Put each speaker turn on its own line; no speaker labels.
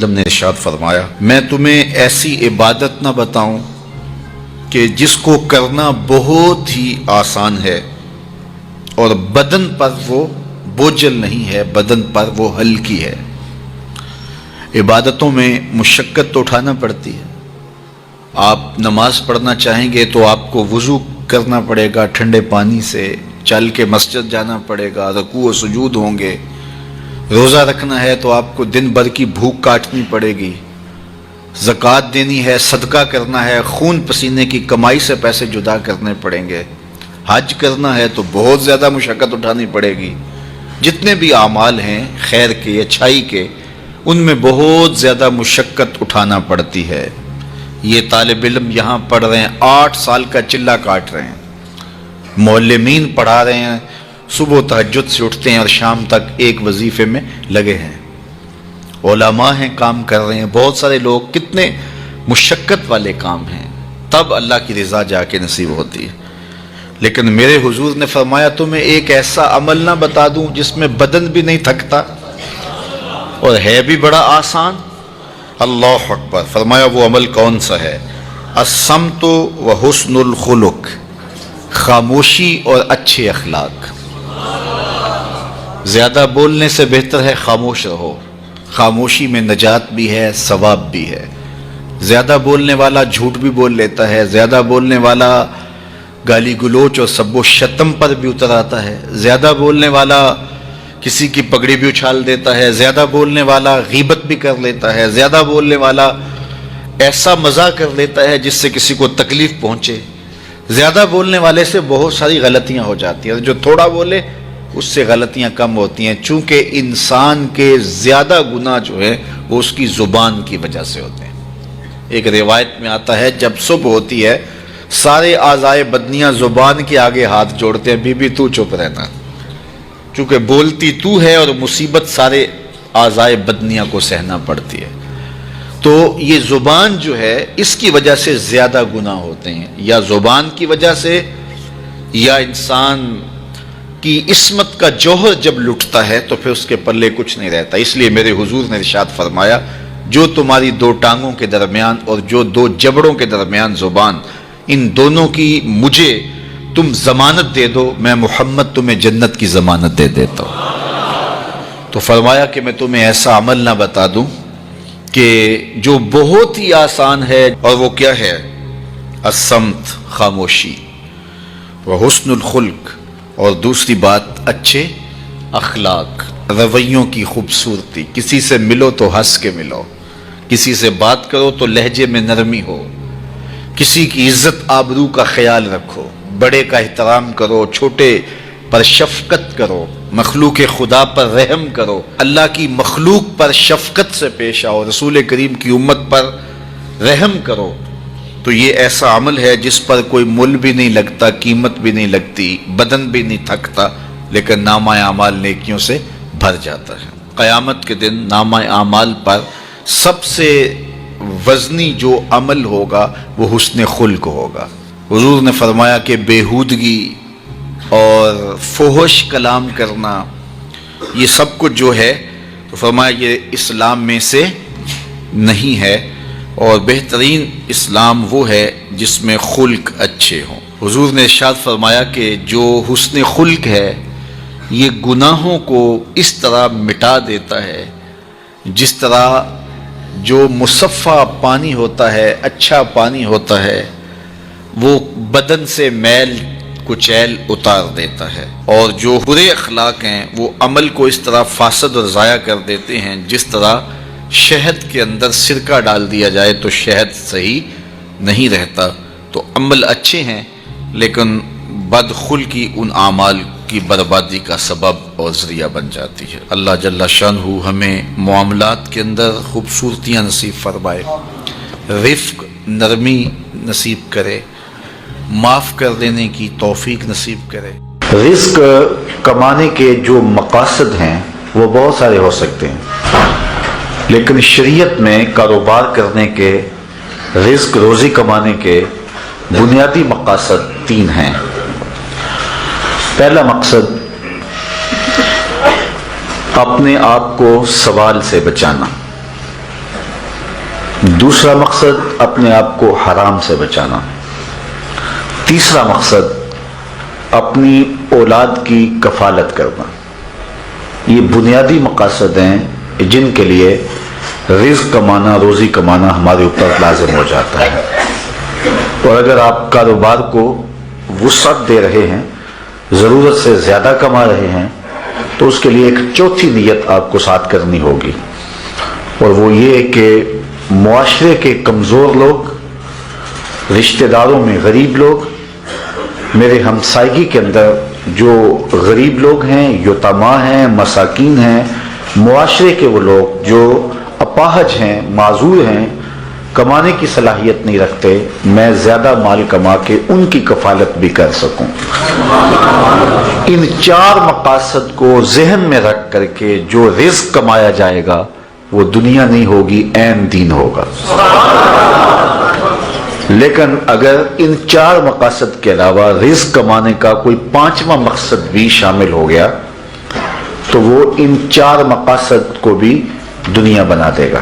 وسلم نے ارشاد فرمایا، میں تمہیں ایسی عبادت نہ بتاؤں کہ جس کو کرنا بہت ہی آسان ہے اور بدن پر وہ بوجھل نہیں ہے، بدن پر وہ ہلکی ہے۔ عبادتوں میں مشقت تو اٹھانا پڑتی ہے۔ آپ نماز پڑھنا چاہیں گے تو آپ کو وضو کرنا پڑے گا ٹھنڈے پانی سے، چل کے مسجد جانا پڑے گا، رکوع و سجود ہوں گے۔ روزہ رکھنا ہے تو آپ کو دن بھر کی بھوک کاٹنی پڑے گی، زکوٰۃ دینی ہے، صدقہ کرنا ہے، خون پسینے کی کمائی سے پیسے جدا کرنے پڑیں گے، حج کرنا ہے تو بہت زیادہ مشقت اٹھانی پڑے گی۔ جتنے بھی اعمال ہیں خیر کے، اچھائی کے، ان میں بہت زیادہ مشقت اٹھانا پڑتی ہے۔ یہ طالب علم یہاں پڑھ رہے ہیں، 8 سال کا چلہ کاٹ رہے ہیں، معلمین پڑھا رہے ہیں، صبح تہجد سے اٹھتے ہیں اور شام تک ایک وظیفے میں لگے ہیں، علماء ہیں کام کر رہے ہیں، بہت سارے لوگ، کتنے مشقت والے کام ہیں، تب اللہ کی رضا جا کے نصیب ہوتی ہے۔ لیکن میرے حضور نے فرمایا تمہیں ایک ایسا عمل نہ بتا دوں جس میں بدن بھی نہیں تھکتا اور ہے بھی بڑا آسان؟ اللہ اکبر! فرمایا وہ عمل کون سا ہے؟ الصمت و حسن الخلق، خاموشی اور اچھے اخلاق۔ زیادہ بولنے سے بہتر ہے خاموش رہو، خاموشی میں نجات بھی ہے، ثواب بھی ہے۔ زیادہ بولنے والا جھوٹ بھی بول لیتا ہے، زیادہ بولنے والا گالی گلوچ اور سب و شتم پر بھی اتر آتا ہے، زیادہ بولنے والا کسی کی پگڑی بھی اچھال دیتا ہے، زیادہ بولنے والا غیبت بھی کر لیتا ہے، زیادہ بولنے والا ایسا مزاح کر لیتا ہے جس سے کسی کو تکلیف پہنچے۔ زیادہ بولنے والے سے بہت ساری غلطیاں ہو جاتی ہیں، جو تھوڑا بولے اس سے غلطیاں کم ہوتی ہیں، چونکہ انسان کے زیادہ گناہ جو ہے وہ اس کی زبان کی وجہ سے ہوتے ہیں۔ ایک روایت میں آتا ہے جب صبح ہوتی ہے سارے اعضائے بدنیاں زبان کے آگے ہاتھ جوڑتے ہیں، بی بی تو چپ رہنا، چونکہ بولتی تو ہے اور مصیبت سارے اعضائے بدنیاں کو سہنا پڑتی ہے۔ تو یہ زبان جو ہے اس کی وجہ سے زیادہ گناہ ہوتے ہیں، یا زبان کی وجہ سے، یا انسان کی عصمت کا جوہر جب لٹتا ہے تو پھر اس کے پلے کچھ نہیں رہتا۔ اس لیے میرے حضور نے ارشاد فرمایا، جو تمہاری 2 ٹانگوں کے درمیان اور جو 2 جبڑوں کے درمیان زبان، ان دونوں کی مجھے تم ضمانت دے دو، میں محمد تمہیں جنت کی ضمانت دے دیتا ہوں۔ تو فرمایا کہ میں تمہیں ایسا عمل نہ بتا دوں کہ جو بہت ہی آسان ہے، اور وہ کیا ہے؟ الصمت، خاموشی، وحسن الخلق، اور دوسری بات اچھے اخلاق، رویوں کی خوبصورتی۔ کسی سے ملو تو ہنس کے ملو، کسی سے بات کرو تو لہجے میں نرمی ہو، کسی کی عزت آبرو کا خیال رکھو، بڑے کا احترام کرو، چھوٹے پر شفقت کرو، مخلوق خدا پر رحم کرو، اللہ کی مخلوق پر شفقت سے پیش آؤ، رسول کریم کی امت پر رحم کرو۔ تو یہ ایسا عمل ہے جس پر کوئی مل بھی نہیں لگتا، قیمت بھی نہیں لگتی، بدن بھی نہیں تھکتا، لیکن نامہ اعمال نیکیوں سے بھر جاتا ہے۔ قیامت کے دن نامہ اعمال پر سب سے وزنی جو عمل ہوگا وہ حسن خلق ہوگا۔ حضور نے فرمایا کہ بیہودگی اور فحش کلام کرنا، یہ سب کچھ جو ہے، تو فرمایا یہ اسلام میں سے نہیں ہے، اور بہترین اسلام وہ ہے جس میں خلق اچھے ہوں۔ حضور نے ارشاد فرمایا کہ جو حسن خلق ہے یہ گناہوں کو اس طرح مٹا دیتا ہے جس طرح جو مصفہ پانی ہوتا ہے، اچھا پانی ہوتا ہے، وہ بدن سے میل کچیل اتار دیتا ہے، اور جو برے اخلاق ہیں وہ عمل کو اس طرح فاسد اور ضائع کر دیتے ہیں جس طرح شہد کے اندر سرکہ ڈال دیا جائے تو شہد صحیح نہیں رہتا۔ تو عمل اچھے ہیں لیکن بدخلقی ان اعمال کی بربادی کا سبب اور ذریعہ بن جاتی ہے۔ اللہ جل شانہ ہمیں معاملات کے اندر خوبصورتیاں نصیب فرمائے، رفق، نرمی نصیب کرے، معاف کر دینے کی توفیق نصیب کرے۔ رزق کمانے کے جو مقاصد ہیں وہ بہت سارے ہو سکتے ہیں، لیکن شریعت میں کاروبار کرنے کے، رزق روزی کمانے کے بنیادی مقاصد 3 ہیں۔ پہلا مقصد اپنے آپ کو سوال سے بچانا، دوسرا مقصد اپنے آپ کو حرام سے بچانا. تیسرا مقصد اپنی اولاد کی کفالت کرنا. یہ بنیادی مقاصد ہیں جن کے لیے رزق کمانا، روزی کمانا ہمارے اوپر لازم ہو جاتا ہے. اور اگر آپ کاروبار کو وسعت دے رہے ہیں، ضرورت سے زیادہ کما رہے ہیں، تو اس کے لیے ایک چوتھی نیت آپ کو ساتھ کرنی ہوگی، اور وہ یہ کہ معاشرے کے کمزور لوگ، رشتہ داروں میں غریب لوگ، میرے ہمسائیگی کے اندر جو غریب لوگ ہیں، یتیما ہیں، مساکین ہیں، معاشرے کے وہ لوگ جو اپاہج ہیں، معذور ہیں، کمانے کی صلاحیت نہیں رکھتے، میں زیادہ مال کما کے ان کی کفالت بھی کر سکوں. ان 4 مقاصد کو ذہن میں رکھ کر کے جو رزق کمایا جائے گا وہ دنیا نہیں ہوگی، عین دین ہوگا. لیکن اگر ان 4 مقاصد کے علاوہ رزق کمانے کا کوئی 5واں مقصد بھی شامل ہو گیا تو وہ ان 4 مقاصد کو بھی دنیا بنا دے گا.